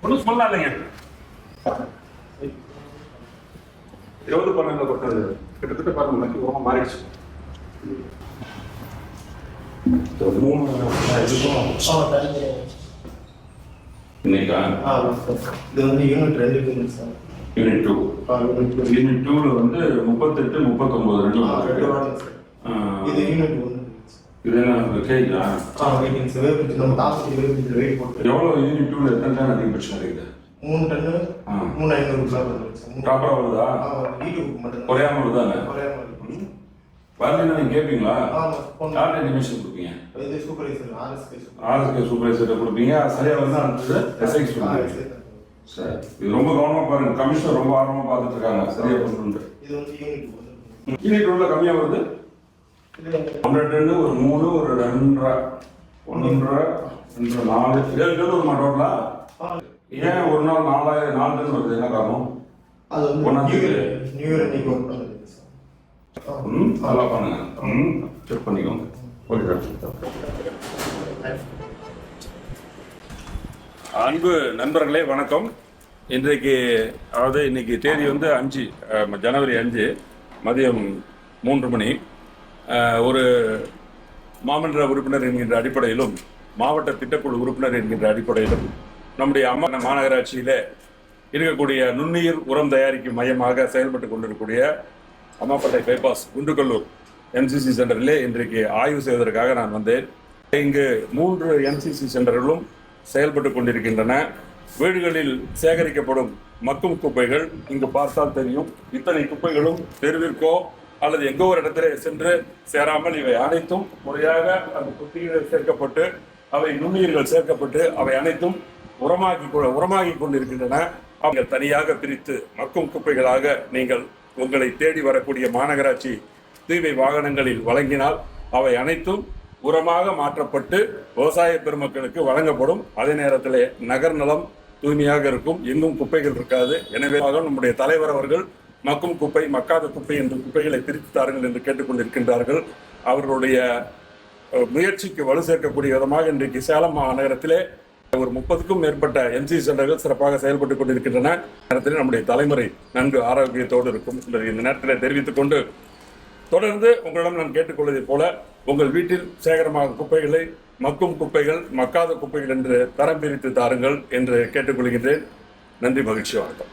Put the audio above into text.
ஒன்றும் சொல்லலாம் இல்லைங்க. 20-12 கொட்டது கிட்டத்தட்ட பாருங்க உரமா மாறிடுச்சு. 3 இன்னைக்கா இது வந்து யூனிட் 2 சார். யூனிட் 2 யூனிட் 2ல வந்து 38, 39 ரெண்டு இது யூனிட் 1. இதெல்லாம் கேக்குதா? Waiting sir. நம்ம தாசி வெயிட் போட்டு எவ்வளவு யூனிட் 2ல எத்தனை டன் அதிகபட்சம் இருக்குது? 3 டன் 3500 வருது. ப்ராப்பரா வருதா? வீட்டுக்கு மட்டும் குறையாம வருதானே? குறையாம வரலன்னா நீங்க கேட்பீங்களா? யார்கிட்ட ஆமா. இன்ஃபர்மேஷன் கொடுப்பீங்க? இது சூப்பர்வைசர் ஆர்எஸ்கே சூப்பர்வைசர்கிட்ட கொடுப்பீங்க. சரியா வந்து அடுத்தது எஸ்ஐக்கு சொல்லுங்க. சரி, இது ரொம்ப கவனமா பாருங்க. கமிஷனர் ரொம்ப ஆர்வமா பார்த்துட்டு இருக்காங்க. சரியா பண்ணுறது. இது வந்து யூனிட் 2ல கம்மியா வருது. 1 டன் ஒரு 3 ஒரு 2.5 1.5 2 4 7 டன் வருமா டோட்டலா? ஏன் ஒரு நாள் 4 டன் வருது? என்ன காரணம்? அது வந்து நியூ இயர் அன்னைக்கு ஒர்க் பண்ணுது. நல்லா பண்ணுங்க. செக் பண்ணிக்கோங்க. Okay sir. அன்பு நண்பர்களே வணக்கம். இன்னைக்கு தேதி வந்து 5 ஜனவரி 5 மதியம் 3 மணி. ஒரு மாமன்ற உறுப்பினர் என்கின்ற அடிப்படையிலும் மாவட்ட திட்டக்குழு உறுப்பினர் என்கின்ற அடிப்படையிலும் நம்முடைய மாநகராட்சியிலே இருக்கக்கூடிய நுண்ணுயிர் உரம் தயாரிக்கும் மையமாக செயல்பட்டு கொண்டிருக்கக்கூடிய அம்மாப்பேட்டை பைபாஸ் குண்டுக்கல்லூர் என்சிசி சென்டரிலே இன்றைக்கு ஆய்வு செய்வதற்காக நான் வந்தேன். இங்கு 3 என்சிசி சென்டர்களும் செயல்பட்டு கொண்டிருக்கின்றன. வீடுகளில் சேகரிக்கப்படும் மக்கும் குப்பைகள் இங்கு பார்த்தால் தெரியும். இத்தனை குப்பைகளும் தெருவிற்கோ அல்லது எங்கோ ஒரு இடத்திலே சென்று சேராமல் இவை அனைத்தும் முறையாக அந்த குப்பைகளில் சேர்க்கப்பட்டு அவை நுண்ணுயிர்கள் சேர்க்கப்பட்டு அவை அனைத்தும் உரமாகி கொண்டிருக்கின்றன. அவங்க தனியாக பிரித்து மக்கும் குப்பைகளாக நீங்கள் உங்களை தேடி வரக்கூடிய மாநகராட்சி தூய்மை வாகனங்களில் வழங்கினால் அவை அனைத்தும் உரமாக மாற்றப்பட்டு விவசாய பெருமக்களுக்கு வழங்கப்படும். அதே நேரத்தில் நகர் நலம் தூய்மையாக இருக்கும், எங்கும் குப்பைகள் இருக்காது. எனவே நம்முடைய தலைவர் அவர்கள் மக்கும் குப்பை மக்காத குப்பை என்று குப்பைகளை பிரித்து தாருங்கள் என்று கேட்டுக்கொண்டிருக்கின்றார்கள். அவர்களுடைய முயற்சிக்கு வலு சேர்க்கக்கூடிய விதமாக இன்றைக்கு சேலம் மாநகரத்திலே ஒரு 30க்கும் மேற்பட்ட என்சிசி சென்டர்கள் சிறப்பாக செயல்பட்டுக் கொண்டிருக்கின்றன. நேரத்தில் நம்முடைய தலைமுறை நன்கு ஆரோக்கியத்தோடு இருக்கும் இந்த நேரத்தில் தெரிவித்துக் கொண்டு தொடர்ந்து உங்களிடம் நான் கேட்டுக்கொள்வதைப் போல உங்கள் வீட்டில் சேகரமாகும் குப்பைகளை மக்கும் குப்பைகள் மக்காத குப்பைகள் என்று தரம் பிரித்து தாருங்கள் என்று கேட்டுக்கொள்கின்றேன். நன்றி, மகிழ்ச்சி, வணக்கம்.